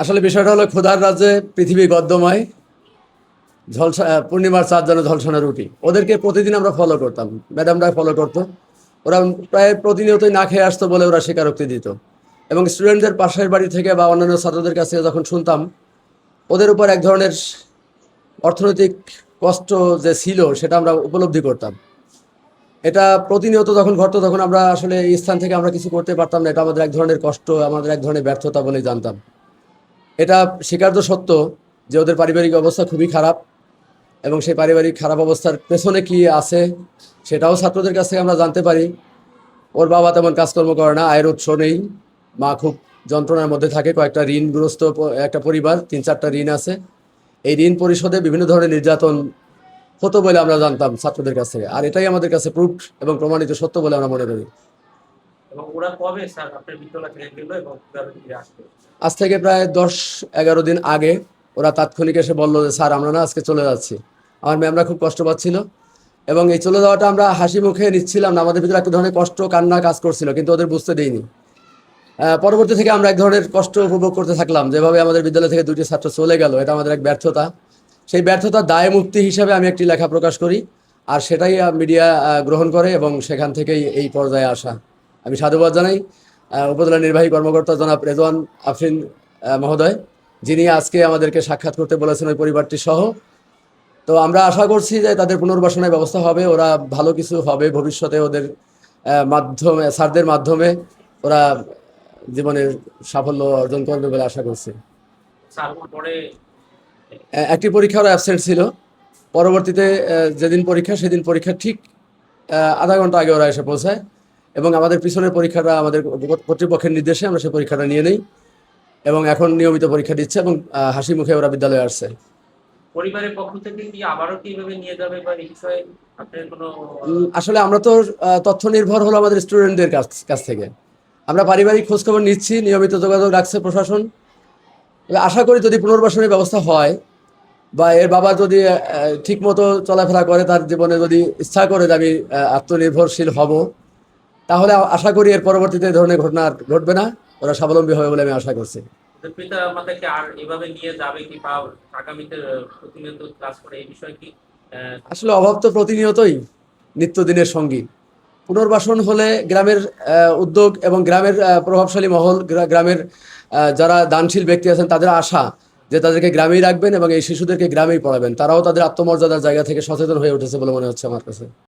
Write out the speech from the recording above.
আসলে বিষয়টা হলো ক্ষুধার রাজ্যে পৃথিবী গদ্যময়, ঝলসা পূর্ণিমার চাঁদ যেন ঝলসানো রুটি। ওদেরকে প্রতিদিন আমরা ফলো করতাম, ম্যাডামরা ফলো করতো। ওরা প্রায় প্রতিনিয়তই না খেয়ে আসতো বলে ওরা স্বীকারোক্তি দিত। এবং স্টুডেন্টদের পাশের বাড়ি থেকে বা অন্যান্য ছাত্রদের কাছে যখন শুনতাম, ওদের উপর এক ধরনের অর্থনৈতিক কষ্ট যে ছিল সেটা আমরা উপলব্ধি করতাম। এটা প্রতিনিয়ত যখন ঘটতো তখন আমরা আসলে এই স্থান থেকে আমরা কিছু করতে পারতাম না। এটা আমাদের এক ধরনের কষ্ট, আমাদের এক ধরনের ব্যর্থতা বলেই জানতাম। এটা স্বীকার্য সত্য যে ওদের পারিবারিক অবস্থা খুবই খারাপ, এবং সেই পারিবারিক খারাপ অবস্থার পেছনে কি আছে সেটাও ছাত্রদের কাছ থেকে আমরা জানতে পারি। ওর বাবা তেমন কাজকর্ম করে না, আয়ের উৎস নেই, মা খুব যন্ত্রণার মধ্যে থাকে, কয়েকটা ঋণগ্রস্ত একটা পরিবার, 3-4টা ঋণ আছে। এই ঋণ পরিশোধে বিভিন্ন ধরনের নির্যাতন হতো বলে আমরা জানতাম ছাত্রদের কাছ থেকে, আর এটাই আমাদের কাছে প্রুফ এবং প্রমাণিত সত্য বলে আমরা মনে করি। এবং ওরা কবে স্যার আপনার বিদ্যালয় থেকে গেল এবং কিভাবে ফিরে আসবে? আজ থেকে প্রায় 10-11 দিন আগে ওরা তাৎক্ষণিক এসে বললো যে স্যার আমরা না আজকে চলে যাচ্ছি। আমার ম্যামরা খুব কষ্ট পাচ্ছিল, এবং এই চলে যাওয়াটা আমরা হাসি মুখে নিচ্ছিলাম না, আমাদের ভিতরে এক ধরনের কষ্ট কান্না কাজ করছিল, কিন্তু ওদের বুঝতে দেইনি। পরবর্তী থেকে আমরা এক ধরনের কষ্ট উপভোগ করতে থাকলাম, যেভাবে আমাদের বিদ্যালয় থেকে 2টি ছাত্র চলে গেল, এটা আমাদের এক ব্যর্থতা। সেই ব্যর্থতার দায় মুক্তি হিসাবে আমি একটি লেখা প্রকাশ করি, আর সেটাই মিডিয়া গ্রহণ করে, এবং সেখান থেকেই এই পর্যায়ে আসা। আমি সাধুবাদ জানাই উপজেলা নির্বাহী কর্মকর্তা জনাব রেজওয়ান আফরিন মহোদয়, যিনি আজকে আমাদেরকে সাক্ষাৎ করতে বলেছেন ওই পরিবারটি সহ। তো আমরা আশা করছি যে তাদের পুনর্বাসনের ব্যবস্থা হবে, ওরা ভালো কিছু হবে ভবিষ্যতে, ওদের মাধ্যমে, স্যারদের মাধ্যমে ওরা জীবনের সাফল্য অর্জন করবে বলে আশা করছি। স্যার পরে একটি পরীক্ষারও অ্যাবসেন্ট ছিল। পরবর্তীতে যেদিন পরীক্ষা সেদিন পরীক্ষা ঠিক আধা ঘন্টা আগে ওরা এসে পৌঁছায়, এবং আমাদের পিছনের পরীক্ষাটা আমাদের কর্তৃপক্ষের নির্দেশে আমরা সেই পরীক্ষাটা নিয়ে নিই, এবং এখন নিয়মিত পরীক্ষা দিচ্ছে, এবং হাসি মুখে ওরা বিদ্যালয়ে আসছে। পরিবারের পক্ষ থেকে কি আবারও কিভাবে নিয়ে যাবে বা এই বিষয়ে আপনার কোনো আসলে আমরা তো তথ্য নির্ভর হলো আমাদের স্টুডেন্টদের কাছ থেকে। আমরা পারিবারিক খোঁজখবর নিচ্ছি, নিয়মিত যোগাযোগ রাখছে প্রশাসন। তবে আশা করি যদি পুনর্বাসনের ব্যবস্থা হয়, বা এর বাবা যদি ঠিকমতো চলাফেরা করে, তার জীবনে যদি ইচ্ছা করে যে আমি আত্মনির্ভরশীল হব, তাহলে আশা করি এর পরবর্তীতে এই ধরনের ঘটনা আর ঘটবে না, ওরা স্বাবলম্বী হবে বলে আমি আশা করছি। ওদের পিতা মাতাকে আর এভাবে নিয়ে যাবে কি বা আগামীতে প্রতিনিয়ত ক্লাস করে এই বিষয়ে কি আসলে অভাব তো প্রতিনিয়তই নিত্যদিনের সঙ্গী। পুনর্বাসন হলে গ্রামের উদ্যোগ এবং গ্রামের প্রভাবশালী মহল, গ্রামের যারা দানশীল ব্যক্তি আছেন, তাদের আশা যে তাদেরকে গ্রামেই রাখবেন এবং এই শিশুদেরকে গ্রামেই পড়াবেন। তারাও তাদের আত্মমর্যাদার জায়গা থেকে সচেতন হয়ে উঠেছে বলে মনে হচ্ছে আমার কাছে।